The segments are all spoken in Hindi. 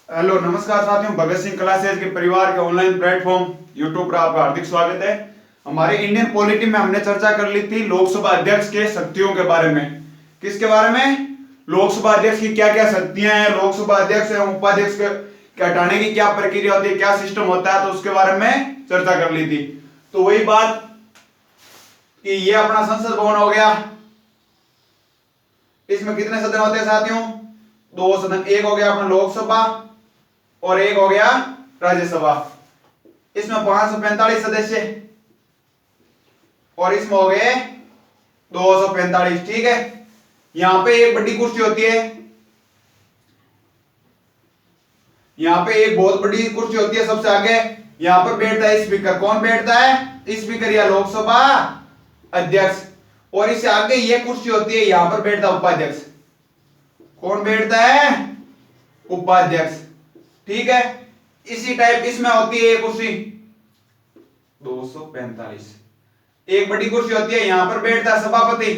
हेलो नमस्कार साथियों, भगत सिंह क्लासेस के परिवार के ऑनलाइन प्लेटफॉर्म यूट्यूब पर आपका हार्दिक स्वागत है। हमारे इंडियन पॉलिटी में हमने चर्चा कर ली थी लोकसभा अध्यक्ष के शक्तियों के बारे में। किसके बारे में? लोकसभा अध्यक्ष की क्या क्या शक्तियां हैं, लोकसभा अध्यक्ष एवं उपाध्यक्ष के हटाने की क्या प्रक्रिया होती है, क्या सिस्टम होता है, तो उसके बारे में चर्चा कर ली थी। तो वही बात कि ये अपना संसद भवन हो गया। इसमें कितने सदन होते हैं साथियों? दो सदन। एक हो गया अपना लोकसभा और एक हो गया राज्यसभा। इसमें 545 सदस्य और इसमें हो गए 245। ठीक है। यहां पे एक बड़ी कुर्सी होती है, यहां पे एक बहुत बड़ी कुर्सी होती है सबसे आगे। यहां पर बैठता है स्पीकर। कौन बैठता है? स्पीकर या लोकसभा अध्यक्ष। और इससे आगे ये कुर्सी होती है, यहां पर बैठता है उपाध्यक्ष। कौन बैठता है? उपाध्यक्ष। ठीक है। इसी टाइप इसमें होती है कुर्सी 245। एक बड़ी कुर्सी होती है, यहां पर बैठता है सभापति।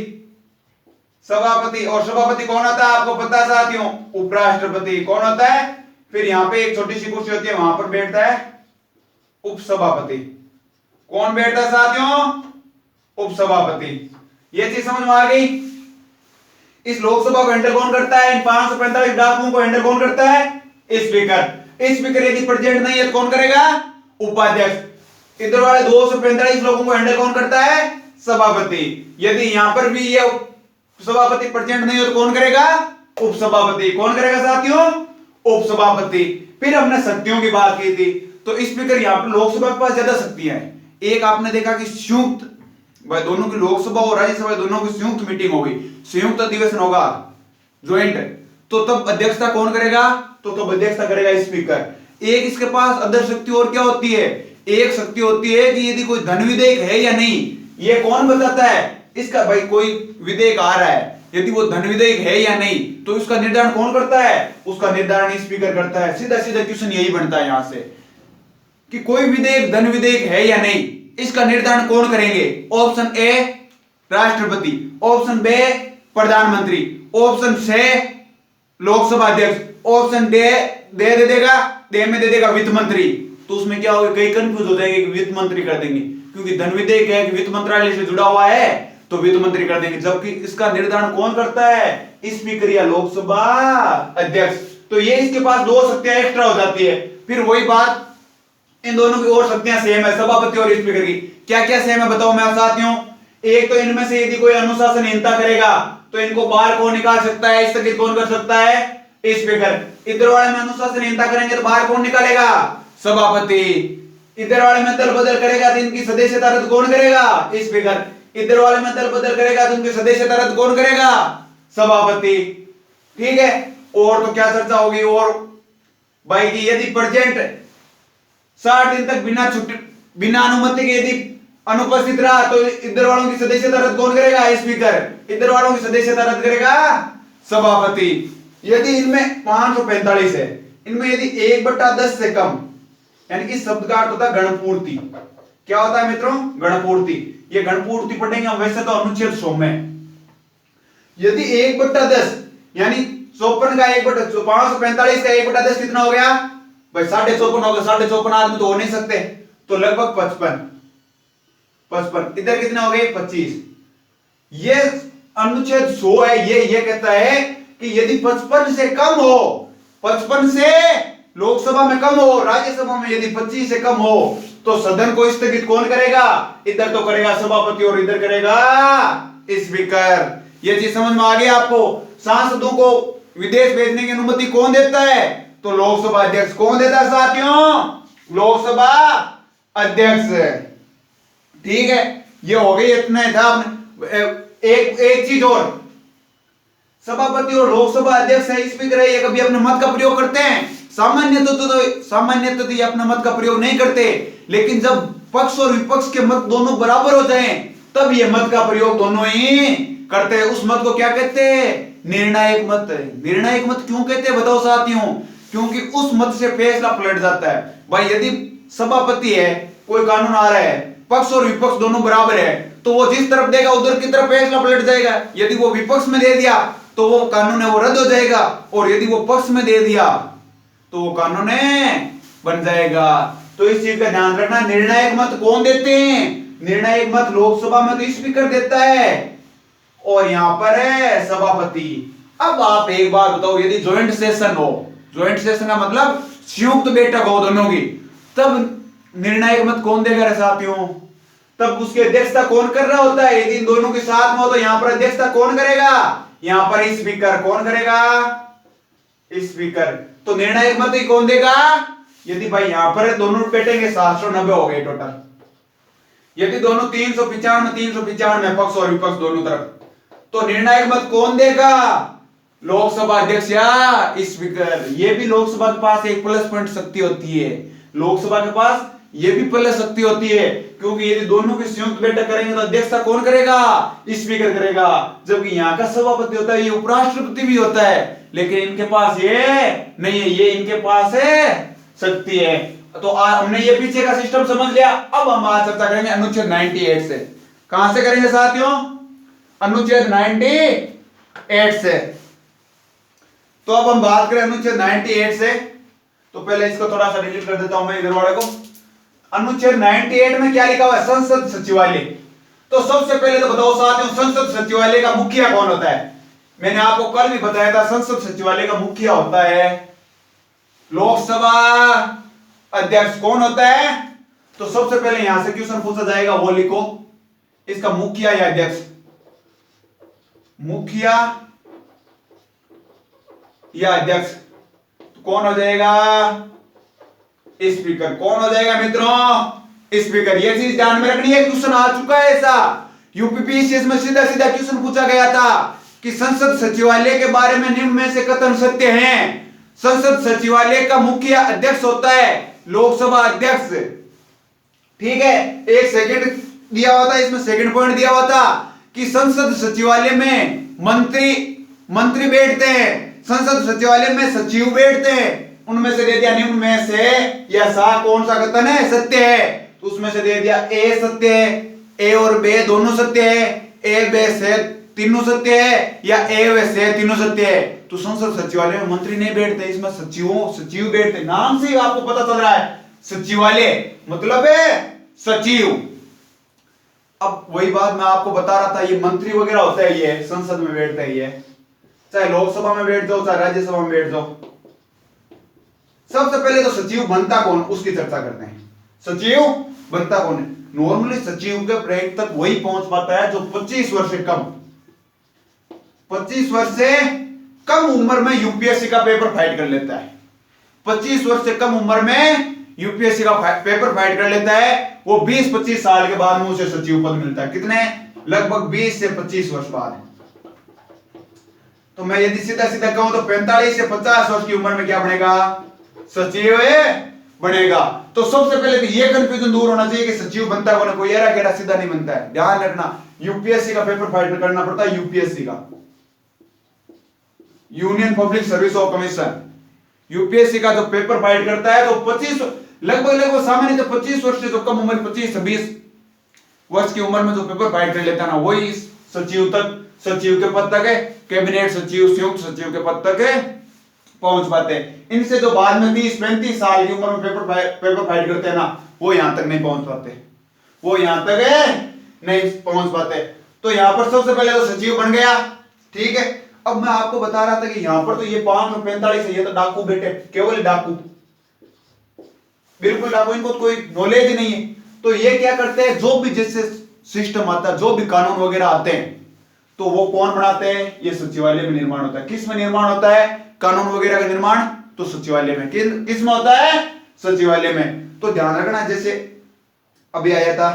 सभापति और सभापति कौन होता है आपको पता है साथियों? उपराष्ट्रपति। कौन होता है? फिर यहां पे एक छोटी सी कुर्सी होती है, वहां पर बैठता है उपसभापति। कौन बैठता है साथियों? उपसभापति। ये चीज समझ में आ गई? इस लोकसभा को हैंडल कौन करता है? इन 545 डाकुओं को हैंडल कौन करता है? स्पीकर। स्पीकर यदि प्रेजेंट नहीं है तो कौन करेगा? उपाध्यक्ष। इधर वाले 245 लोगों को हैंडल कौन करता है? सभापति। यदि यहां पर भी ये सभापति प्रेजेंट नहीं हो तो कौन करेगा? उपसभापति। कौन करेगा साथियों? उपसभापति। फिर हमने शक्तियों की बात की थी, तो स्पीकर यहां पर लोकसभा के पास ज्यादा शक्तियां हैं। एक आपने देखा कि संयुक्त भाई दोनों की लोकसभा और राज्यसभा दोनों की संयुक्त मीटिंग होगी, संयुक्त अधिवेशन होगा, ज्वाइंट। तो तब अध्यक्षता कौन करेगा? तो तब अध्यक्षता करेगा स्पीकर। एक इसके पास अदर शक्ति और क्या होती है? एक शक्ति होती है कि यदि कोई धन विधेयक है या नहीं, ये कौन बताता है? इसका भाई कोई विधेयक आ रहा है, यदि वो धन विधेयक है या नहीं, तो इसका निर्धारण कौन करता है? उसका निर्धारण स्पीकर करता है। सीधा सीधा क्वेश्चन यही बनता है यहां से कि कोई विधेयक धन विधेयक है या नहीं, इसका निर्धारण कौन करेंगे? ऑप्शन ए राष्ट्रपति, ऑप्शन बी प्रधानमंत्री, ऑप्शन सी लोकसभा अध्यक्ष, ऑप्शन दे देगा, दे में दे देगा वित्त मंत्री। तो उसमें क्या होगा? कई कंफ्यूज हो जाएंगे कि वित्त मंत्री कर देंगे, क्योंकि धन विधेयक है कि वित्त मंत्रालय से जुड़ा हुआ है, तो वित्त मंत्री कर देंगे। जबकि इसका निर्धारण कौन करता है? स्पीकर या लोकसभा अध्यक्ष। तो ये इसके पास दो शक्तियां एक्स्ट्रा हो जाती है। फिर वही बात, इन दोनों की और शक्तियां सेम है, सभापति और स्पीकर की। क्या क्या सेम है बताओ मैं साथियों? एक तो इनमें से यदि कोई अनुशासनहीनता करेगा तो इनको बाहर कौन निकाल सकता है? स्थगित कौन कर सकता है? स्पीकर। इधर वाले में अनुशासनहीनता करेंगे तो बाहर कौन निकालेगा? सभापति। इधर वाले में दल बदल करेगा तो इनकी सदस्यता रद्द कौन करेगा? स्पीकर। इधर वाले में दल बदल करेगा तो इनकी सदस्यता रद्द कौन करेगा? सभापति। ठीक है। और तो क्या चर्चा होगी? और भाई की यदि प्रेजेंट 60 दिन तक बिना छुट्टी बिना अनुमति के यदि अनुपस्थित रहा तो इधर वालों की सदस्यता रद्द कौन करेगा? स्पीकर। इधर वालों की सदस्यता रद्द करेगा सभापति। यदि इनमें 545 है, इनमें यदि 1/10 से कम, यानी इस शब्द का अर्थ होता है गणपूर्ति। क्या होता है मित्रों? गणपूर्ति। ये गणपूर्ति पढ़ेंगे हम वैसे तो अनुच्छेद 100 में। यदि 1/10 यानी 54 का 545 का 1/10 कितना हो गया भाई? 54.5 हो गया। 54.5 आदमी तो हो नहीं सकते, तो लगभग 55। इधर कितने हो गए? 25। ये अनुच्छेद 100 है, ये कहता है कि यदि 55 से कम हो, 55 से लोकसभा में कम हो, राज्यसभा में यदि 25 से कम हो, तो सदन को स्थगित कौन करेगा? इधर तो करेगा सभापति और इधर करेगा स्पीकर। ये चीज समझ में आ गई आपको? सांसदों को विदेश भेजने की अनुमति कौन देता है? तो लोकसभा अध्यक्ष। कौन देता है साथियों? लोकसभा अध्यक्ष। ठीक है। ये हो गई, इतना था आपने। एक चीज और, सभापति और लोकसभा अध्यक्ष है, स्पीकर है, ये कभी अपने मत का प्रयोग करते हैं? सामान्यतः तो ये अपने मत का प्रयोग नहीं करते, लेकिन जब पक्ष और विपक्ष के मत दोनों बराबर हो जाएं, तब ये मत का प्रयोग दोनों ही करते हैं। उस मत को क्या कहते हैं? निर्णायक मत। निर्णायक मत क्यों कहते हैं बताओ साथियों? क्योंकि उस मत से फैसला पलट जाता है। भाई यदि सभापति है, कोई कानून आ रहा है, पक्ष और विपक्ष दोनों बराबर है, तो वो जिस तरफ देगा उधर की तरफ फैसला पलट जाएगा। यदि वो विपक्ष में दे दिया तो वो कानून है वो रद्द हो जाएगा, और यदि वो पक्ष में दे दिया तो वो कानून बन जाएगा। तो इस चीज का ध्यान रखना। निर्णायक मत कौन देते हैं? निर्णायक मत लोकसभा में तो स्पीकर देता है और यहां पर है सभापति। अब आप एक बात बताओ, यदि ज्वाइंट सेशन हो, ज्वाइंट सेशन का मतलब संयुक्त बैठक हो दोनों की, तब निर्णायक मत कौन देगा साथियों? तब उसकी अध्यक्षता कौन कर रहा होता है? यदि इन दोनों के साथ में हो तो यहां पर अध्यक्षता कौन करेगा? यहां पर स्पीकर। कौन करेगा? स्पीकर। तो निर्णायक मत ही कौन देगा? यदि भाई यहां पर दोनों बैठेंगे 790 हो गए टोटल। यदि दोनों 395 पक्ष और विपक्ष दोनों तरफ, तो निर्णायक मत कौन देगा? लोकसभा अध्यक्ष या स्पीकर। ये भी लोकसभा के पास एक प्लस पॉइंट शक्ति होती है। लोकसभा के पास ये भी प्लस शक्ति होती है, क्योंकि यदि दोनों की संयुक्त बैठक करेंगे तो अध्यक्षता कौन करेगा? स्पीकर करेगा। जबकि यहाँ का सभापति होता है, ये उपराष्ट्रपति भी होता है, लेकिन इनके पास ये नहीं है, ये इनके पास है शक्ति है। तो हमने ये पीछे का सिस्टम समझ लिया। अब हम आज चर्चा करेंगे अनुच्छेद 98 से। कहां से करेंगे साथियों? अनुच्छेद 98 से। तो अब हम बात करें अनुच्छेद 98 से, तो पहले इसको थोड़ा सा डिलीट कर देता हूं मैं इधर वाले को। अनुच्छेद 98 में क्या लिखा हुआ है? संसद सचिवालय। तो सबसे पहले तो बताओ साथियों, संसद सचिवालय का मुखिया कौन होता है? मैंने आपको कल भी बताया था, संसद सचिवालय का मुखिया होता है लोकसभा अध्यक्ष। कौन होता है? तो सबसे पहले यहां से क्वेश्चन पूछा जाएगा, वो लिखो इसका मुखिया या अध्यक्ष। मुखिया या अध्यक्ष तो कौन हो जाएगा? स्पीकर। कौन हो जाएगा मित्रों? स्पीकर। ये चीज ध्यान में रखनी है, क्वेश्चन आ चुका है ऐसा यूपीपीसीएस में सीधा सीधा क्वेश्चन पूछा गया था कि संसद सचिवालय के बारे में निम्न में से कथन सत्य हैं। संसद सचिवालय का मुखिया अध्यक्ष होता है लोकसभा अध्यक्ष। ठीक है, एक सेकंड दिया हुआ था, इसमें सेकंड पॉइंट दिया हुआ था कि संसद सचिवालय में मंत्री बैठते हैं, संसद सचिवालय में सचिव बैठते हैं। उनमें से दे दिया निम्न में से या सा कौन सा कथन है सत्य है? तो उसमें से दे दिया ए सत्य है, ए और बे दोनों सत्य है, ए बे से तीनों सत्य है, या ए व से तीनों सत्य है। तो संसद सचिवालय में मंत्री नहीं बैठते, इसमें सचिव बैठते। नाम से आपको पता चल रहा है सचिवालय मतलब है सचिव। अब वही बात मैं आपको बता रहा था, ये मंत्री वगैरह होता है, ये संसद में बैठता है, ये चाहे लोकसभा में बैठ जाओ चाहे राज्यसभा में बैठ जाओ। सबसे पहले तो सचिव बनता कौन, उसकी चर्चा करते हैं। सचिव बनता कौन है? नॉर्मली सचिव के रैंक तक वही पहुंच पाता है जो 25 वर्ष से कम, 25 वर्ष से कम उम्र में यूपीएससी का पेपर फाइट कर लेता है। 25 वर्ष से कम उम्र में यूपीएससी का पेपर फाइट कर लेता है, वो 20-25 साल के बाद में उसे सचिव पद मिलता है। कितने? लगभग 20 से 25 वर्ष बाद। तो मैं यदि सीधा सीधा कहूं तो 45 से 50 वर्ष की उम्र में क्या बनेगा? सचिव बनेगा। तो सबसे पहले तो ये कंफ्यूजन दूर होना चाहिए कि सचिव बनता है, कोई एरा गेरा सीधा नहीं बनता है। ध्यान रखना, यूपीएससी का पेपर फाइट करना पड़ता है, यूपीएससी का, union public service of commission. UPSC का जो पेपर फाइट करता है तो 25 लगभग सामान्य तो 25 वर्ष से जो कम उम्र, 25 से 20 वर्ष की उम्र में जो पेपर फाइट कर लेता है ना, वही सचिव के पद तक है, कैबिनेट सचिव, संयुक्त सचिव के पद तक है पहुंच पाते हैं। इनसे जो बाद में 30-35 साल की उम्र में पेपर फाइट करते हैं ना, वो यहां तक नहीं पहुंच पाते, वो यहां तक नहीं पहुंच पाते। तो यहां पर सबसे पहले तो सचिव बन गया। ठीक है, अब मैं आपको बता रहा था कि यहां पर तो ये 545 है, ये तो डाकू बेटे, केवल डाकू, बिल्कुल डाकू, इनको तो कोई नॉलेज ही नहीं है। तो ये क्या करते हैं, जो भी जैसे सिस्टम आता है, जो भी कानून वगैरह आते हैं, तो वो कौन बनाते हैं? ये सचिवालय में निर्माण होता है। किस में निर्माण होता है कानून वगैरह का निर्माण? तो सचिवालय में। किस में होता है? सचिवालय में। तो ध्यान रखना, जैसे अभी आया था,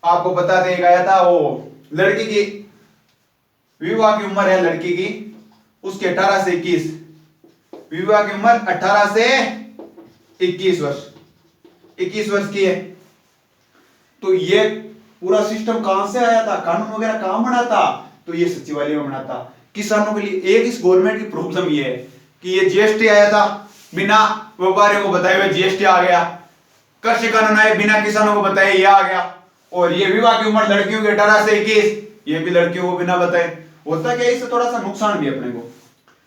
आपको बता दें, आया था वो लड़की की विवाह की उम्र है, लड़की की उसके 18 से 21, विवाह की उम्र 18 से 21 वर्ष, 21 वर्ष की है। तो ये पूरा सिस्टम कहां से आया था, कानून वगैरह कहां बना था? तो ये सचिवालय में बना था। किसानों के लिए एक इस गवर्नमेंट की प्रॉब्लम ये है कि ये जीएसटी आया था, बिना व्यापारियों को बताए हुए जीएसटी आ गया, कृषि कानून आए बिना किसानों को बताए ये आ गया, और ये विवाह की उम्र लड़कियों की 18 से 21, ये भी लड़कियों को बिना बताए। होता क्या, इससे थोड़ा सा नुकसान भी अपने को,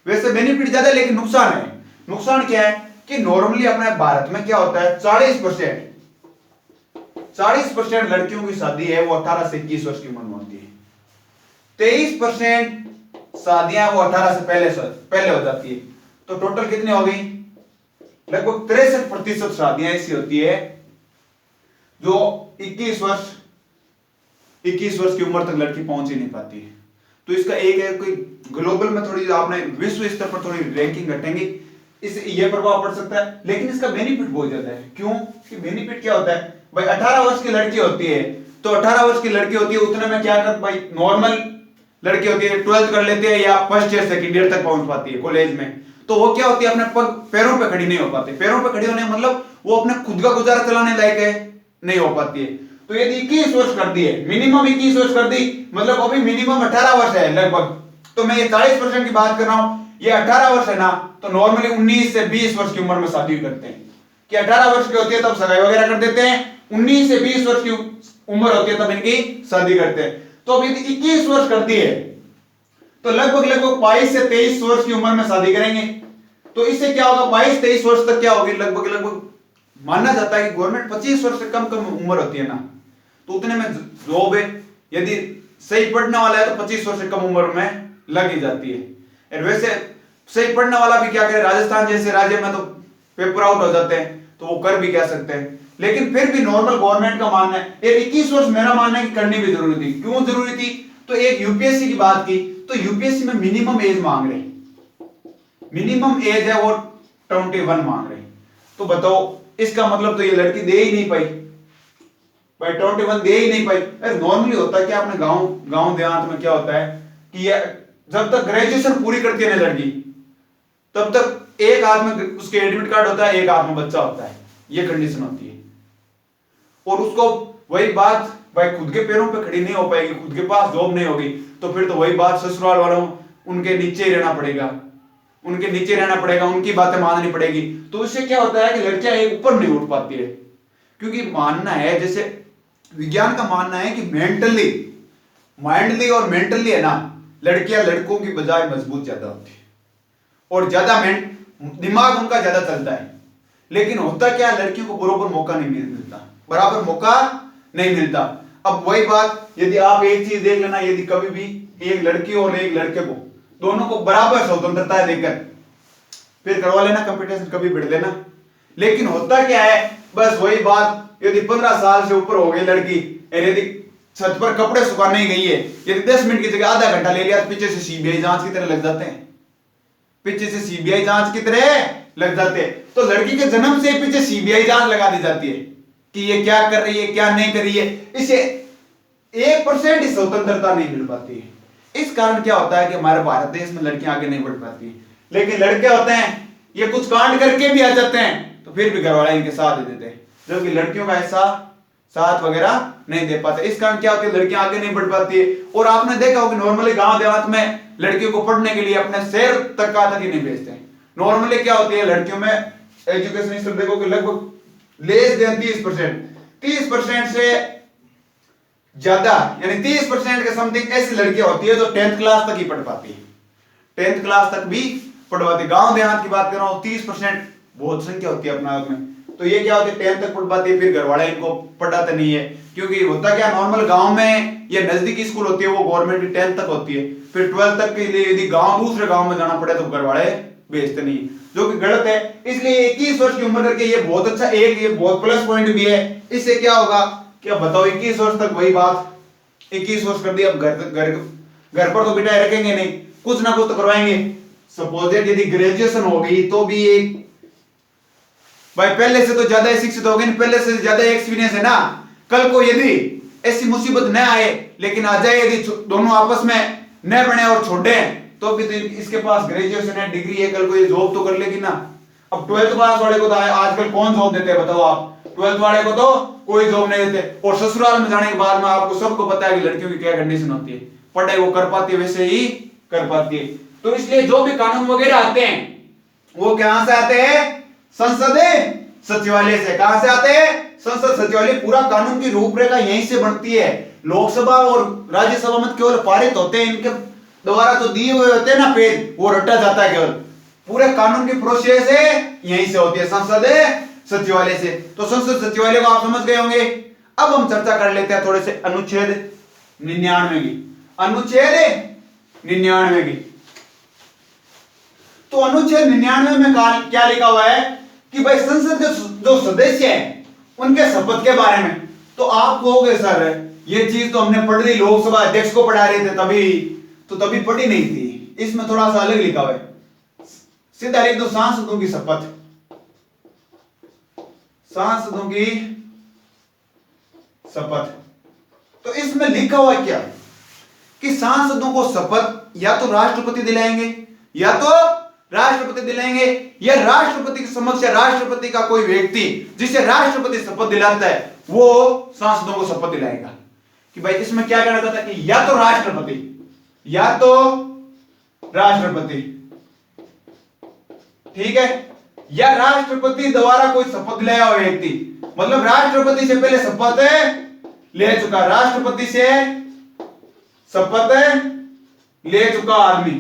वैसे बेनिफिट ज्यादा लेकिन नुकसान है। नुकसान क्या है कि नॉर्मली अपने भारत में क्या होता है, 40% लड़कियों की शादी है वो 18 से 21 वर्ष की उम्र में होती है। 23% शादियां वो 18 से पहले हो जाती है। तो टोटल कितनी हो गई, लगभग 63% शादियां ऐसी होती है जो 21 वर्ष की उम्र तक लड़की पहुंच ही नहीं पाती है। तो इसका एक है कोई ग्लोबल में थोड़ी आपने विश्व स्तर पर थोड़ी रैंकिंग घटेंगी, इससे ये प्रभाव पड़ सकता है। लेकिन इसका बेनिफिट बहुत ज्यादा है। क्यों कि बेनिफिट क्या होता है भाई, 18 वर्ष की लड़की होती है तो 18 वर्ष की लड़की होती है उतने में क्या कर भाई, नॉर्मल लड़की होती है 12th कर लेते हैं या फर्स्ट ईयर सेकंड ईयर तक पहुंच पाती है कॉलेज में, तो वो क्या होती है अपने पैरों पे खड़ी नहीं हो पाती। पैरों पे खड़ी होने मतलब वो अपने खुद का गुजारा चलाने लायक है नहीं हो पाती है। तो यदि 21 वर्ष कर दी है, मिनिमम 21 वर्ष कर दी, मतलब अभी मिनिमम 18 वर्ष है लगभग, तो मैं ये 40% की बात कर रहा हूं, ये 18 वर्ष है ना, तो नॉर्मली 19 से 20 वर्ष की उम्र में शादी करते हैं कि 18 वर्ष की होती है तब सगाई वगैरह कर देते हैं, 19 से 20 वर्ष की उम्र होती है तब इनकी शादी करते हैं। तो अभी 21 वर्ष कर दी है तो लगभग 22 से 23 वर्ष की उम्र में शादी करेंगे। तो इससे क्या होगा, 22-23 वर्ष तक क्या होगी, लगभग माना जाता है कि गवर्नमेंट 25 वर्ष से कम उम्र होती है ना, तो उतने में जॉब है, यदि सही पढ़ने वाला है तो 25 वर्ष से कम उम्र में लग ही जाती है। और वैसे सही पढ़ने वाला भी क्या करे, राजस्थान जैसे राज्य में तो पेपर आउट हो जाते हैं तो वो कर भी क्या सकते हैं। लेकिन फिर भी नॉर्मल गवर्नमेंट का मानना है ये 21 वर्ष मेरा मानना है कि करनी भी जरूरी थी। क्यों जरूरी थी, तो एक यूपीएससी की बात की तो यूपीएससी में मिनिमम एज मांग रहे, मिनिमम एज है वो 21 मांग रहे। तो बताओ इसका मतलब तो ये लड़की दे ही नहीं पाई भाई, 21 दे ही नहीं पाई। नॉर्मली होता है क्या अपने गांव देहात में क्या होता है कि ये जब तक ग्रेजुएशन पूरी करती है ना लड़की तब तक एक हाथ में उसके एडमिट कार्ड होता है, एक हाथ में बच्चा होता है, ये कंडीशन होती है। और उसको वही बात भाई खुद के पैरों पे खड़ी नहीं हो पाएगी, खुद के पास जॉब नहीं होगी, तो फिर तो वही बात ससुराल वालों उनके नीचे ही रहना पड़ेगा, उनकी बातें माननी पड़ेगी। तो इससे क्या होता है कि लड़कियां एक ऊपर नहीं उठ पाती है। क्योंकि मानना है, जैसे विज्ञान का मानना है कि माइंडली और मेंटली है ना, लड़कियां लड़कों की बजाय मजबूत ज्यादा होती है और ज्यादा दिमाग उनका ज्यादा चलता है। लेकिन होता क्या, लड़कियों को बराबर मौका नहीं मिलता। अब वही बात, यदि आप एक चीज देख लेना, यदि कभी भी एक लड़की और एक लड़के को दोनों को बराबर स्वतंत्रता देकर फिर करवा लेना कंपटीशन, कभी बढ़ लेना। लेकिन होता क्या है, बस वही बात, यदि 15 साल से ऊपर हो गई लड़की, यदि छत पर कपड़े सुखाने गई है, यदि 10 मिनट की जगह आधा घंटा ले लिया तो पीछे से सीबीआई जांच की तरह लग जाते हैं, तो लड़की के जन्म से पीछे सीबीआई जांच लगा दी जाती है कि ये क्या कर रही है, क्या नहीं कर रही है। इसे 1% ही स्वतंत्रता नहीं मिल पाती है। इस कारण क्या होता है कि हमारे भारत देश में लड़कियां आगे नहीं बढ़ पाती। लेकिन लड़के होते हैं ये कुछ कांड करके भी आ जाते हैं तो फिर भी घरवाले इनके साथ दे देते हैं, जबकि लड़कियों का ऐसा साथ वगैरह नहीं दे पाते। इस कारण क्या होता है, लड़कियां आगे नहीं बढ़ पाती है। और आपने देखा होगा नॉर्मली गांव देहात में लड़कियों को पढ़ने के लिए अपने शहर तक ही नहीं भेजते। नॉर्मली क्या होती है, लड़कियों में एजुकेशन सिस्टम देखो कि लगभग लेस देन 30% से ज्यादा, यानी 30% के समथिंग ऐसी लड़कियां होती है जो 10th क्लास तक ही पढ़ पाती है, 10th क्लास तक भी पढ़ पाती है। गांव देहात की बात कर रहा हूं, 30% बहुत संख्या होती है अपना आप में। तो ये क्या होती है, 10th तक पढ़ पाती है, फिर घर वाले इनको पढ़ाते नहीं है। क्योंकि होता क्या, नॉर्मल गांव में ये नजदीकी स्कूल होती है, वो गवर्नमेंट की 10th तक होती है, फिर 12th तक के लिए यदि दूसरे गांव में जाना पड़े तो घर वाले भेजते नहीं, जो कि गलत है। इसलिए 21 वर्ष की उम्र करके ये बहुत अच्छा, ये बहुत प्लस पॉइंट भी है। इससे क्या होगा कि अब बताओ 21 वर्ष तक वही बात, 21 वर्ष कर दिया, अब घर पर तो बिठाए रखेंगे नहीं, कुछ ना कुछ तो करवाएंगे। सपोज यदि ग्रेजुएशन हो गई तो भी एक भाई पहले से तो ज्यादा शिक्षित हो गए, पहले से ज्यादा एक्सपीरियंस है ना। कल को यदि ऐसी मुसीबत न आए, लेकिन आ जाए, यदि दोनों आपस में न बने और छोड़े तो भी तो इसके पास ग्रेजुएशन है, डिग्री है, कल को ये जॉब तो कर लेगी ना। अब 12th पास वाले को तो आजकल कौन जॉब देते हैं बताओ आप, 12th वाले को तो कोई जॉब नहीं देते। और ससुराल में जाने के बाद में आपको सबको पता है कि लड़कियों की क्या कंडीशन होती है, पढ़ाई वो कर पाती है वैसे ही कर पाती है। तो इसलिए जो भी कानून वगैरह आते हैं वो कहां से आते हैं, संसद सचिवालय से। कहां से आते हैं, संसद सचिवालय। पूरा कानून की रूपरेखा यहीं से बनती है। लोकसभा और राज्यसभा में केवल पारित होते हैं, इनके द्वारा जो दिए हुए होते हैं ना पेज, वो रटा जाता है केवल। पूरे कानून की प्रोसेस है यहीं से होती है, संसद सचिवालय से। तो संसद सचिवालय को आप समझ गए होंगे। अब हम चर्चा कर लेते हैं थोड़े से अनुच्छेद 99 की, अनुच्छेद 99 की। तो अनुच्छेद 99 में क्या लिखा हुआ है कि भाई संसद के जो सदस्य हैं उनके शपथ के बारे में। तो आप कहोगे सर ये चीज तो हमने पढ़ ली, लोकसभा अध्यक्ष को पढ़ा रहे थे तभी पढ़ी नहीं थी। इसमें थोड़ा सा अलग लिखा हुआ है, सीधा लिख दो सांसदों की शपथ, सांसदों की शपथ। तो इसमें लिखा हुआ क्या कि सांसदों को शपथ या तो राष्ट्रपति दिलाएंगे या राष्ट्रपति के समक्ष राष्ट्रपति का कोई व्यक्ति जिसे राष्ट्रपति शपथ दिलाता है वो सांसदों को शपथ दिलाएगा। कि भाई इसमें क्या कहना चाहता है कि या तो राष्ट्रपति, ठीक है, या राष्ट्रपति द्वारा कोई शपथ दिलाया हुआ व्यक्ति, मतलब राष्ट्रपति से पहले शपथ ले चुका, राष्ट्रपति से शपथ ले चुका आदमी,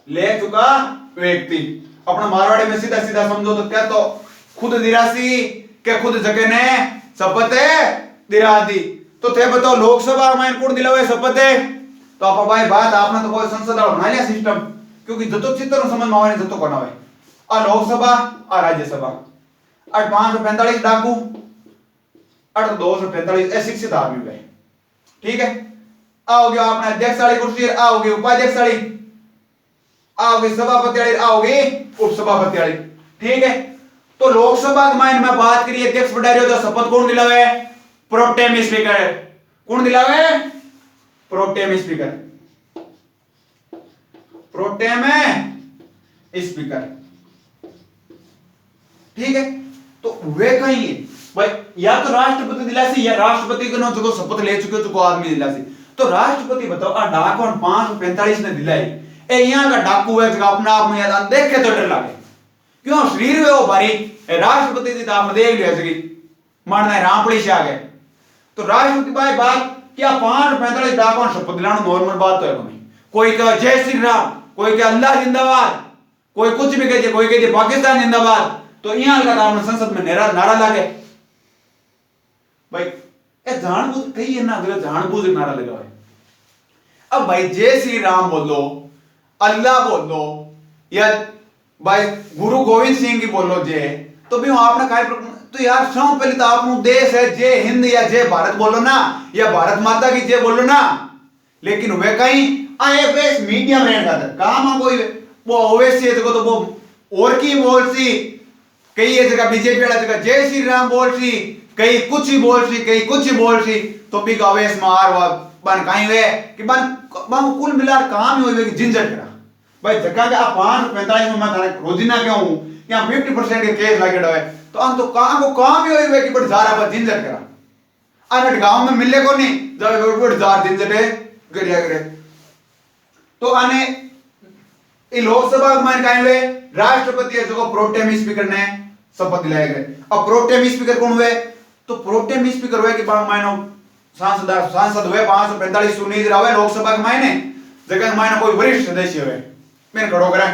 ले चुका व्यक्ति। अपना मारवाड़ी में सीधा सीधा समझो तो क्या, तो खुद दिरासी के खुद जगह ने शपथ दिला दी। तो थे बताओ लोकसभा में कौन दिलावे शपथ है? तो आप भाई बात आपने तो कोई संसद बना लिया सिस्टम, क्योंकि जतो चित्र समझ में आवे जतो कोना आ लोकसभा आ राज्यसभा 545 डाकू 245 शिक्षित आदमी गए, ठीक है। आओगे आपने अध्यक्ष वाली कुर्सी, आओगे उपाध्यक्ष वाली, आओगे सभापति वाली, आओगे उपसभापति वाली, ठीक है। तो लोकसभा में बात करिए अध्यक्ष बढ़ा तो शपथ कौन दिलावे? Protem speaker. कौन दिलावे? प्रोटेम स्पीकर, प्रोटेम स्पीकर, ठीक है। तो वे कहेंगे भाई या तो राष्ट्रपति दिलासी या राष्ट्रपति के जो शपथ ले चुके जो आदमी दिलासी। तो राष्ट्रपति बताओ डाकू 545 ने दिलाई ए यहाँ का डाकू है अपना आप में याद देखे तो डर लगे, क्यों शरीर में वो भारी राष्ट्रपति जी आप देख लिया सकी मानना रामपड़ी से आ गए। तो राष्ट्रपति भाई बात क्या 545 डाकू शपथ दिलाना नॉर्मल बात तो है नहीं। कोई कहे जय श्री राम, कोई कहे अल्लाह जिंदाबाद, कोई कुछ भी कहते, कोई कहते पाकिस्तान जिंदाबाद। तो यहाँ का आपने संसद में नारा लागे भाई ए जानबूझ कही है ना, जानबूझ नारा लगा है। अब भाई जय श्री राम बोलो, अल्लाह बोलो या भाई गुरु गोविंद सिंह की बोलो जय, तो भी आपने काय तो यार सब पहले तो आप देश है जय हिंद या जय भारत बोलो ना, या भारत माता की जय बोलो ना। लेकिन वे कहीं आईएफएस मीडिया में रहता था काम कोई वो ओवैसी है तो वो और की बोल सी, कई जगह बीजेपी वाला जगह जय श्री राम बोल सी, कई कुछ ही बोल सी, कई कुछ ही बोल सी। तो भी अवेश मार बन कहीं वे कि बन कुल मिलाकर काम ही हुई झंझट करा भाई जगह के आप 545 में मैं रोजिना क्यों हूं यहाँ 50% के केस लगे हुए तो हम तो काम को काम ही हुई कि बड़ जारा पर झंझट करा अनट गांव में मिलने को नहीं जब बड़ जार झंझट है गरिया करे। तो आने ये लोकसभा में कहीं हुए राष्ट्रपति है जो प्रोटेम स्पीकर ने शपथ दिलाए गए। अब प्रोटेम स्पीकर कौन हुए? तो प्रोटेम स्पीकर हुए कि मानो सांसद हुए 545 सुनील हुए लोकसभा के मायने जगह मायने कोई वरिष्ठ सदस्य हुए मैंने खड़ो करा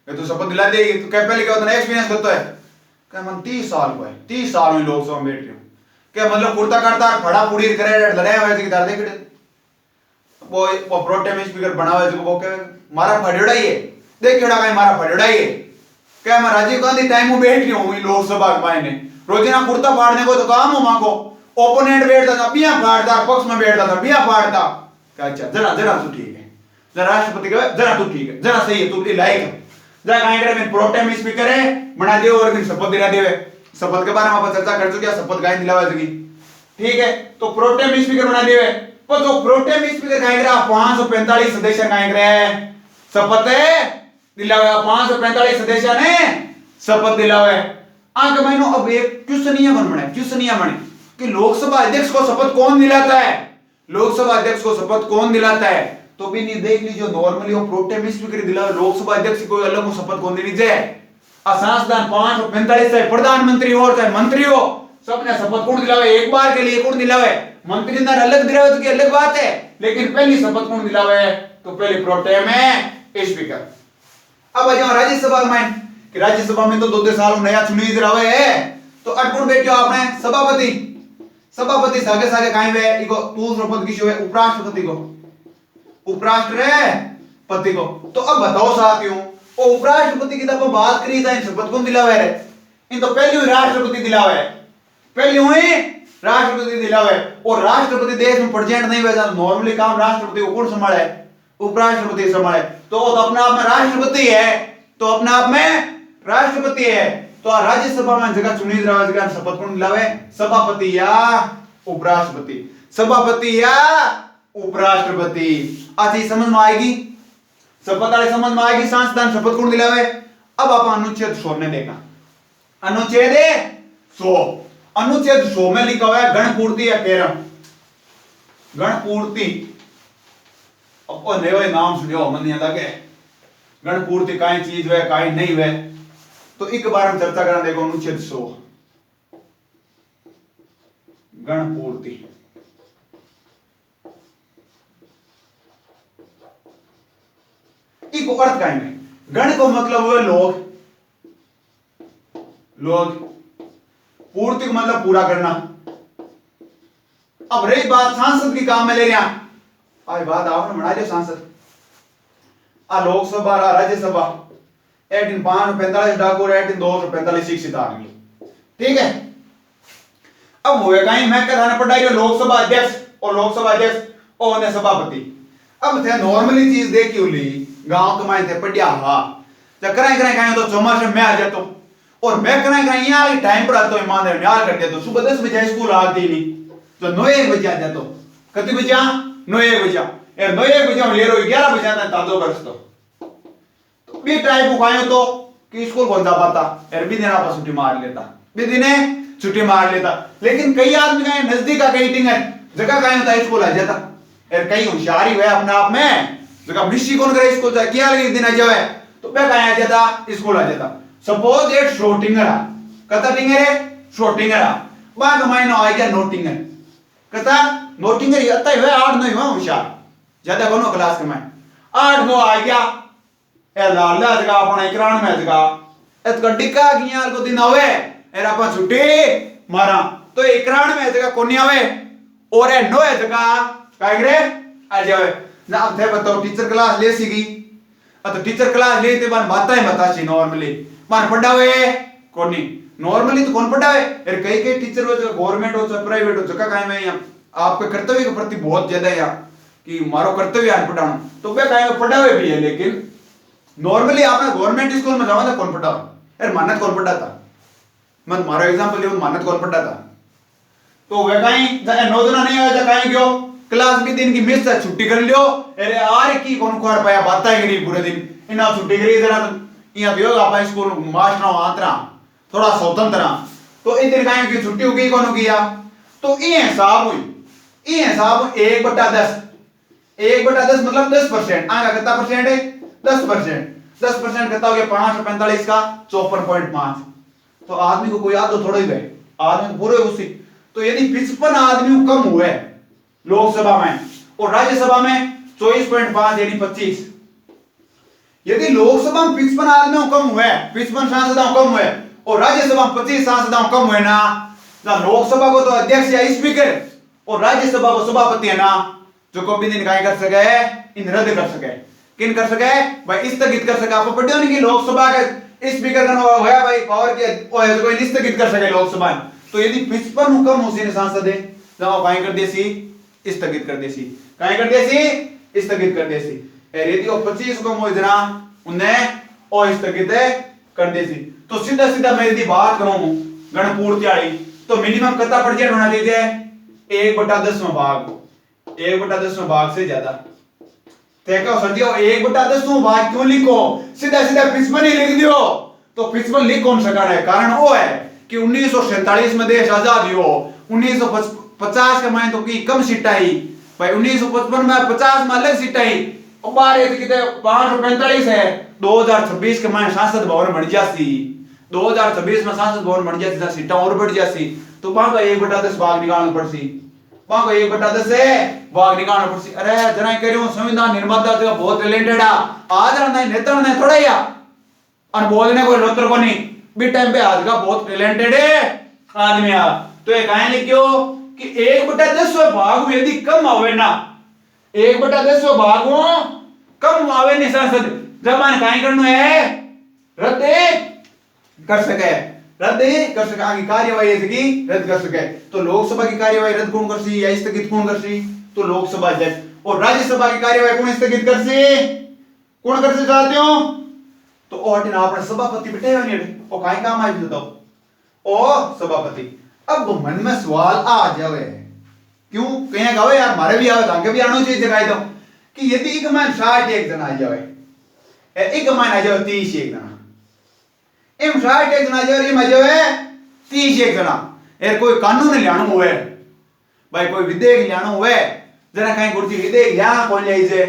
तो शपथ दिला देगी। तो क्या पहले क्या होता है एक्सपीरियंस करता है क्या मन 30 साल को है 30 साल में लोकसभा में बैठ रही हूँ क्या मतलब कुर्ता करता फड़ा फूड़ी करे लड़ाई हुए थे किधर देख वो प्रोटेम स्पीकर बना हुआ है वो क्या मारा फड़ेड़ा ही है देख केड़ा कहीं मारा फड़ेड़ा ही है क्या मैं राजीव गांधी टाइम में बैठ रही हूँ लोकसभा के मायने रोजाना कुर्ता फाड़ने को तो काम हो मां को ओपोनेंट बैठता था बिया फाड़ता पक्ष में बैठता था बिया फाड़ता क्या अच्छा जरा जरा तू ठीक है जरा राष्ट्रपति का जरा तू ठीक है जरा सही है तू लायक है जरा कहीं करे मैं प्रोटेम स्पीकर है बना दे और फिर शपथ दिला दे शपथ के बारे में आप चर्चा कर चुके शपथ गाय दिलावा सकी ठीक है। तो प्रोटेम स्पीकर बना दे पर जो प्रोटेम स्पीकर कहीं करे 545 सदस्य कहीं करे शपथ दिलावे 545 सदस्य ने शपथ दिलावे आगे महीनों अब एक क्वेश्चन बने कि लोकसभा अध्यक्ष को शपथ कौन दिलाता है लोकसभा अध्यक्ष को शपथ कौन दिलाता है तो भी नहीं देख लीजिए नॉर्मली वो प्रोटेम स्पीकर दिलावे लोकसभा अध्यक्ष की कोई अलग शपथ कौन देनी चाहिए सांसद 545 चाहे प्रधानमंत्री हो चाहे मंत्री हो सबने शपथ कौन दिलावे एक बार के लिए कौन दिलावे मंत्री ने अलग दिलावे तो अलग बात है लेकिन पहली शपथ कौन दिलावे तो पहले प्रोटेम स्पीकर अब आ जाओ राज्यसभा में कि राज्यसभा में तो 2-2 साल नया चुनी रहे है तो अटकुण बैठो आपने सभापति सभापति सागे सागे काई वे इको दूसरा पद किसो है उपराष्ट्रपति को उपराष्ट्रपति को। तो अब बताओ साथियों वो उपराष्ट्रपति की तो बात करी था शपथ कौन दिलावे रे इन तो पहले ही राष्ट्रपति दिलावे पहले हुई राष्ट्रपति दिलावे और राष्ट्रपति देश में प्रेजेंट नहीं हुआ नॉर्मली काम राष्ट्रपति को कौन संभाले उपराष्ट्रपति संभाले तो अपने आप में राष्ट्रपति है तो अपने आप में राष्ट्रपति है तो राज्यसभा में जगह चुनी जगह शपथ कौन दिलावे सभापति या उपराष्ट्रपति सभापति या उपराष्ट्रपति। अच्छी समझ में आएगी शपथ वाले समझ में आएगी सांसद शपथ कौन दिलावे। अब आप अनुच्छेद 100 ने देखा अनुच्छेद 100 अनुच्छेद 100 में लिखा हुआ है गणपूर्ति या केरम गणपूर्ति अब नए नाम सुनियो मन नहीं लगे गणपूर्ति काई चीज है काई नहीं है तो एक बार हम चर्चा करना देखो अनुच्छेद 100 गणपूर्ति इको अर्थ काई में गण को मतलब हुए लोग लोग पूर्ति को मतलब पूरा करना। अब रही बात सांसद की काम में ले रहा आज बात आपने बना लिया सांसद लोकसभा राज्यसभा 1845 ठाकुर 1845 शिक्षित आदमी ठीक है। अब हुए कहीं मैं कहना पड़ रहा लोकसभा अध्यक्ष और लोकसभा अध्यक्ष और उन्हें सभापति। अब थे नॉर्मली चीज देखी उली गांव कमाए थे पढ़िया हा कराए कराए कहीं तो चौमासे में आ जाता और मैं कराए कहीं यहाँ टाइम पर आता ईमानदार न्याय कर देता सुबह 10 बजे स्कूल आती नहीं तो 9-1 बजे आ जाता कति बजा 9-1 बजा 9-1 बजे ले रो 11 बजे आता तादो बरस तो बी टाइप को खायो तो कि स्कूल कौन जा पाता यार भी दिन आप छुट्टी मार लेता भी दिन छुट्टी मार लेता। लेकिन कई आदमी कहीं नजदीक का कहीं टिंग है जगह कहीं होता है स्कूल आ जाता यार कहीं होशियारी हुआ अपने आप में जगह मिशी कौन करे स्कूल जा किया लगे दिन आ जावे तो मैं कहीं आ जाता स्कूल आ जाता। सपोज एक शॉटिंगर कता टिंगर है शॉटिंगर वहां का मायना आ गया नोटिंगर कता नोटिंगर अत्ता है 8-9 हुआ होशियार ज्यादा कोनो क्लास के में 8-9 आ गया ए लाला जगह अपन 91 में जगह एत गड्डिका गियार को दिन आवे एरा अपन छुट्टी मारा तो 91 में जगह कोनी आवे और ए 9 जगह काय करे आ जावे ना अब थे बताओ टीचर क्लास ले सीगी तो टीचर क्लास लेते बार बातें बतासी नॉर्मली मान पढ़ावे कोनी नॉर्मली तो कौन पढ़ावे यार कई टीचर हो गवर्नमेंट हो प्राइवेट हो जगह काहे में यहां आपके कर्तव्य के प्रति बहुत ज्यादा है कि मारो कर्तव्य है पढ़ाना तो वे काहे में पढ़ावे भी है। लेकिन नॉर्मली आपने गवर्नमेंट स्कूल में जावा था कौन पढ़ा यार मानत कौन पढ़ाता मैं मारो एग्जांपल ले मानत कौन पढ़ाता तो वे काहे नौजना नहीं आया काहे गयो क्लास भी दिन की मिस है छुट्टी कर लियो अरे आर की कौन कोड़ पाया बातें करी पूरे दिन इना छुट्टी करी जरा यहां दियो आप स्कूल मास्टर आतरा थोड़ा स्वतंत्र तो इन दिन काहे की छुट्टी हो गई कौन हो गया तो ये हिसाब हुई ये हिसाब 1/10 1/10 मतलब 10% आगा कितना परसेंट है 10% 10% कितना हो गया 545 का 54.5 तो आदमी को कोई याद तो थोड़ा ही गए आदमी पूरे उसी तो यदि 55 आदमी कम हुए लोकसभा में और राज्यसभा में 24.5 यानी 25 यदि लोकसभा में 55 आदमी कम हुए 55 सांसद कम हुए और राज्यसभा में 25 सांसद कम हुए ना लोकसभा को तो अध्यक्ष या स्पीकर और राज्यसभा को सभापति है ना जो कभी दिन काय कर सके इन रद्द कर सके किन कर सके भाई स्थगित कर सके। आपको पढ़े होने की लोकसभा का स्पीकर का होया भाई पावर के कोई स्थगित कर सके लोकसभा तो यदि 55 कम हो सांसद है तो काय कर देसी स्थगित कर देसी काय कर देसी स्थगित कर देसी यदि वो 25 कम हो इतना उन्हें और स्थगित कर देसी। तो सीधा सीधा मैं यदि बात करूं गणपूर्ति वाली तो मिनिमम कितना परसेंट होना चाहिए 1/10 भाग 1/10 भाग से ज्यादा देखो सदियों 1/10 भाग क्यों लिखो सीधा सीधा 55 ही लिख दियो तो 55 लिख कौन सका है कारण वो है कि 1947 में देश आजाद हुआ 1950 के में तो की कम सीट आई भाई 1955 में 50 में अलग सीट आई और बार ये कितने 545 है 2026 के में सांसद भवन बन जासी 2026 में सांसद भवन बन जासी सीटें और बढ़ जासी तो वहां का 1/10 भाग निकालना पड़सी वहां को 1/10 से भाग निकालना पड़सी। अरे जरा करियो संविधान निर्माता तो बहुत टैलेंटेड आ आज रहा नहीं नेता नहीं थोड़ा या और बोलने कोई लोतर को नहीं भी टाइम पे आज का बहुत टैलेंटेड है आदमी आ तो ये कहां लिखियो कि 1/10 भाग में यदि कम आवे ना 1/10 भाग में कम आवे नहीं सांसद जब मान कहां करनो है रद्द कर सके आगे कार्यवाही इसकी रद्द कर सके तो लोकसभा की कार्यवाही रद्द कौन करसी या स्थगित कौन करसी तो लोकसभा अध्यक्ष और राज्यसभा की कार्यवाही कौन स्थगित करसी कौन करसी साथियों तो ओटिन आपने सभापति बिठाया नहीं ओ काहे काम आई बताओ ओ सभापति अब मन में सवाल आ जावे क्यों कहीं गावे यार मारे भी आवे आगे भी आनो चाहिए जगह दो कि यदि एक मान 61 जना आ जावे एक मान आ जावे 31 जना एम 61 जना आ जावे एम आ जावे 31 जना यार कोई कानून लानो हुए भाई कोई विधेयक लानो हुए जरा कहीं गुरती विधेयक यहां कौन ले जाए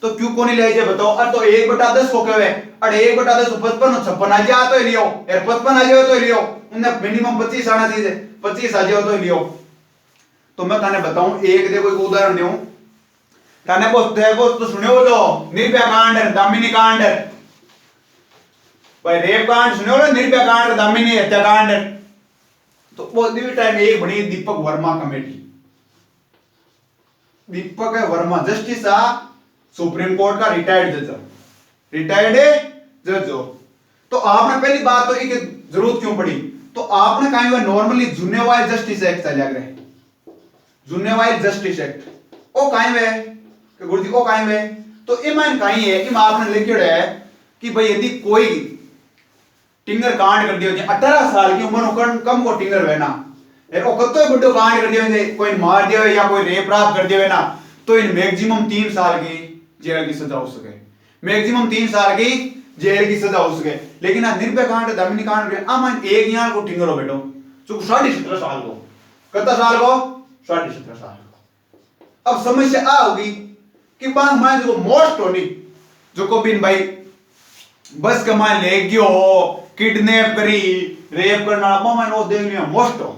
तो क्यों कोनी ले जाए बताओ और तो 1/10 को कहवे और 1/10 55 56 आ जाए तो लियो यार 55 आ जाए तो लियो उन्हें मिनिमम 25 आना चाहिए 25 आ जाए तो लियो तो मैं थाने बताऊं एक देखो एक उदाहरण दूं थाने देखो तो सुनियो लो निर्भया कांड दामिनी कांड भाई रेप कांड सुनियो लो निर्भया कांड दामिनी हत्याकांड तो वो दी टाइम एक बनी Deepak Verma committee Deepak Verma justice supreme court का रिटायर्ड जज हो तो आपने पहली बात तो एक जरूरत क्यों पड़ी तो आपने कहा हुआ नॉर्मली जुनेवाइल जस्टिस एक्ट चल जाए जुनेवाइल जस्टिस एक्ट ओ काहे वे कि गुरुजी ओ काहे वे तो इमान काहे है कि आपने लिखियो है कि भाई यदि कोई टिंगर कांड कर दियो 18 साल की उम्र कम को टिंगर है ना ओ कतो बड़ो कांड कर दियो कोई मार दियो या कोई रेप राप कर दियो ना तो इन मैक्सिमम 3 साल की जेल की सजा हो सके मैक्सिमम 3 साल की जेल की सजा हो सके लेकिन आ निर्भया कांड दामिनी कांड अमन एक यहाँ को टिंगर हो बेटो जो 17.5 साल को कितना साल को 17.5 साल को अब समस्या आ होगी कि बांग मान जो मोस्ट होनी जो को बिन भाई बस का मान ले गयो किडनैप करी रेप करना मान वो देख लिया मोस्ट हो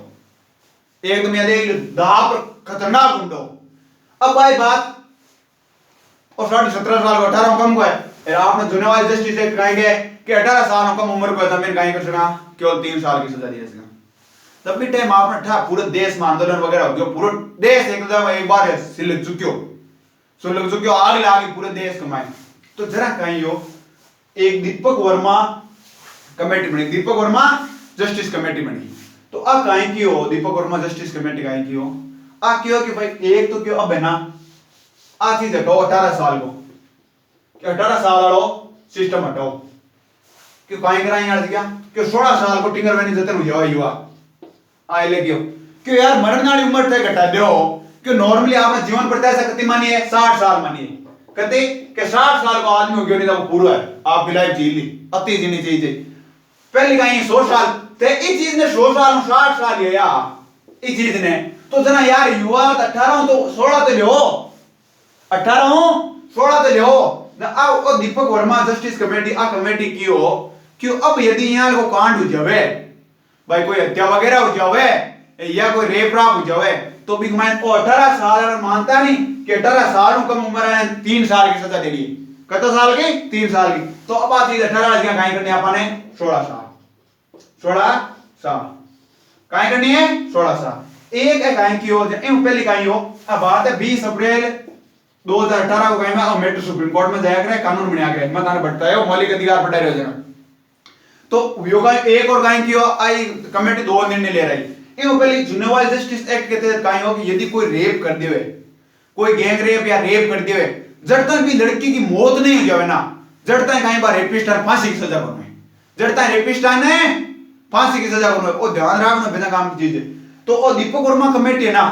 एकदम या देख लियो दाप खतरनाक गुंडो अब भाई बात और 17.5 साल को 18 कम को है आपने जुनेवाइल जस्टिस एक्ट कहेंगे कि 18 साल कम उम्र को है कहीं कर सका केवल 3 साल की सजा दी जाएगी तब भी टाइम आपने ठा पूरे देश में आंदोलन वगैरह हो गया पूरा देश एकदम एक बार सिलक चुक्यो आग लागी पूरे देश कमाए तो जरा कहीं हो एक दीपक वर्मा कमेटी बनी दीपक वर्मा जस्टिस कमेटी बनी तो अब कहीं की हो दीपक वर्मा जस्टिस कमेटी कहीं की हो आ क्यों कि भाई एक तो क्यों अब है ना आ चीज हटाओ 18 साल को कि 18 साल वालों सिस्टम हटाओ क्यों कहीं कराएंगे आज क्या क्यों 16 साल को टिंगर बनी जतन हुआ युवा आए ले क्यों क्यों यार मरण वाली उम्र तय घटा दो क्यों नॉर्मली आपने जीवन प्रत्याशा कितनी मानी है 60 साल मानी है कहते कि 60 साल का आदमी हो गया नहीं तो पूरा है आप लाइफ जी ली अति जीनी चाहिए पहले कहीं 100 साल ते इस चीज ने 100 साल 60 साल लिया इस चीज ने तो जना यार युवा 18 तो 16 तो लो 18 16 तो लो ना आ दीपक वर्मा जस्टिस कमेटी आ कमेटी की हो क्यों अब यदि यहाँ को कांड हो जावे भाई कोई हत्या वगैरह हो जावे या कोई रेप राप हो जावे तो भी मैं 18 साल मानता नहीं कि 18 साल कम उम्र है 3 साल की सजा दे दी कितना साल की 3 साल की तो अब बात 18 की कहीं करनी आपने 16 साल कहीं करनी है 16 साल एक है कहीं की हो पहली कहीं हो अब बात है 20 अप्रैल 2018 को कहीं में मेट्रो सुप्रीम कोर्ट में जाया करे कानून बना करे मैं ताने बढ़ता है मौलिक अधिकार बढ़ा रहे हो जरा तो योगा एक और कहीं की हो आई कमेटी 2 निर्णय ले रही पहले जुनेवाइल जस्टिस एक्ट के तहत कहीं हो कि यदि कोई रेप कर दिए कोई गैंग रेप या रेप कर दिए जब तक भी लड़की की मौत नहीं हो जाए ना जब तक कहीं बार रेपिस्ट फांसी की सजा बनवाए जब तक रेपिस्ट ने फांसी की सजा बनवाए वो ध्यान रखना बिना काम की चीज है तो वो दीपक वर्मा कमेटी है ना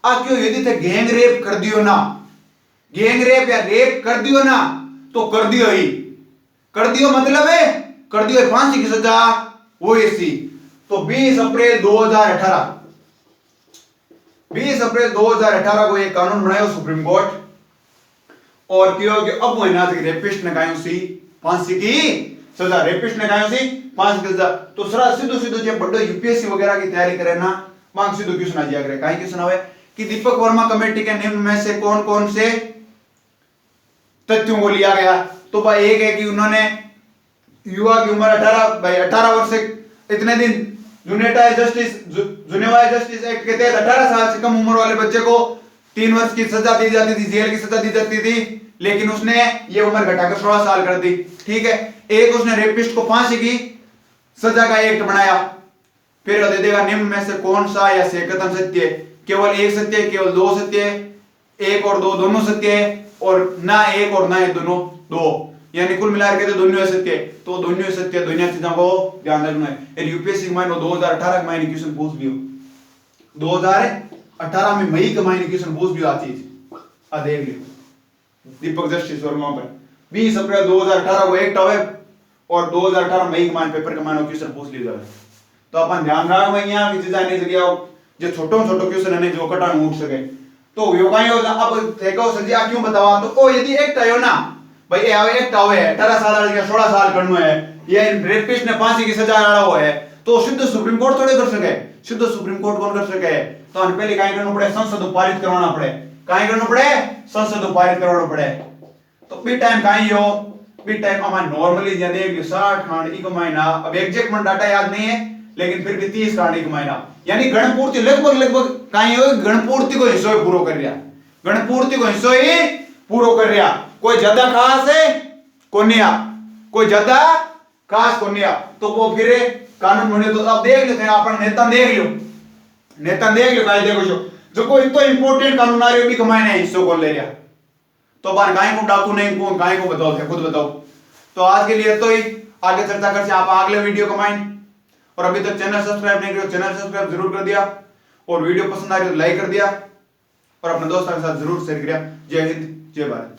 आ क्यों यदि थे गैंग रेप कर दियो ना गैंग रेप या रेप कर दियो ना तो कर दियो ही कर दियो मतलब है कर दियो फांसी की सजा वो ऐसी तो 20 अप्रैल 2018 को एक कानून बनाया सुप्रीम कोर्ट और क्यों कि अब वो ना रेपिस्ट ने कहा उसी फांसी की सजा रेपिस्ट ने कहा उसी फांसी की सजा तो सरा सीधो जो बड़ो यूपीएससी वगैरह की तैयारी करे ना मांग सीधो क्यों सुना दिया करे काहे क्यों सुनावे कि दीपक वर्मा कमेटी के निम्न में से कौन से तथ्यों को लिया गया तो भाई एक है कि उन्होंने युवा की उम्र 18 भाई 18 वर्ष से इतने दिन जुनेवा जस्टिस एक्ट के तहत 18 साल से कम उम्र वाले बच्चे को 3 वर्ष की सजा दी जाती थी, जेल की सजा दी जाती थी, लेकिन उसने ये उम्र घटाकर 16 साल कर दी। ठीक है, एक उसने रेपिस्ट को फांसी की सजा का एक्ट बनाया। फिर दे देगा निम्न में से कौन सा या से कथन सत्य है? केवल एक सत्य है, केवल दो सत्य है, एक और दो दोनों सत्य है, और ना एक और ना दोनों दो, यानी कुल मिलाकर के तो दोनों सत्य है। तो दोनों सत्य दोनों चीजों को ध्यान रखना है। यदि यूपीएससी के मायने 2018 के मायने क्वेश्चन पूछ लियो, 2018 में मई के मायने क्वेश्चन पूछ लियो, आ चीज आ देख लियो दीपक जस्टिस वर्मा पर 20 अप्रैल 2018 को एक्ट आवे और 2018 मई के मायने पेपर के मायने क्वेश्चन पूछ लियो जावे। तो अपन ध्यान रखना यहाँ की चीज नहीं जगह जो छोटो छोटो क्वेश्चन है जो कटाण उठ सके। तो यो काई हो अब देखो सजिया क्यों बतावा, तो ओ यदि एक्ट आयो ना भाई ये एक्ट आवे 18 साल वाले 16 साल करनो है, ये रेपिस्ट ने फांसी की सजा आड़ा हुआ है, तो सिद्ध सुप्रीम कोर्ट थोड़े कर सके, सिद्ध सुप्रीम कोर्ट कौन कर सके? तो अन पहले काई करना पड़े, संसद पारित करवाना पड़े, काई करना पड़े, संसद पारित करवाना पड़े। तो बी टाइम काई हो, बी टाइम हमारा नॉर्मली जने 60 खांड एक महीना, अब एग्जैक्ट मन डाटा याद नहीं है लेकिन फिर भी 30 खांड एक महीना, यानी गणपूर्ति लगभग काई हो, गणपूर्ति को हिस्सो पूरो कर रिया, गणपूर्ति को हिस्सो ही पूरो कर रिया। कोई ज्यादा खास है कोनिया, कोई ज्यादा खास कोनिया, तो वो फिर कानून बने। तो अब देख लेते हैं अपन नेता देख लो, नेता देख लो गाय देखो जो कोई तो इंपॉर्टेंट कानून आ रही हो भी कमाए नहीं हिस्सों को ले लिया, तो बार गाय को डाकू नहीं को गाय को बताओ थे खुद बताओ। तो आज के लिए तो ही आगे चर्चा करते आप अगले वीडियो कमाएं, और अभी तक चैनल सब्सक्राइब नहीं किया चैनल सब्सक्राइब जरूर कर दिया, और वीडियो पसंद आ रही तो लाइक कर दिया, और अपने दोस्तों के साथ जरूर शेयर किया। जय हिंद जय भारत।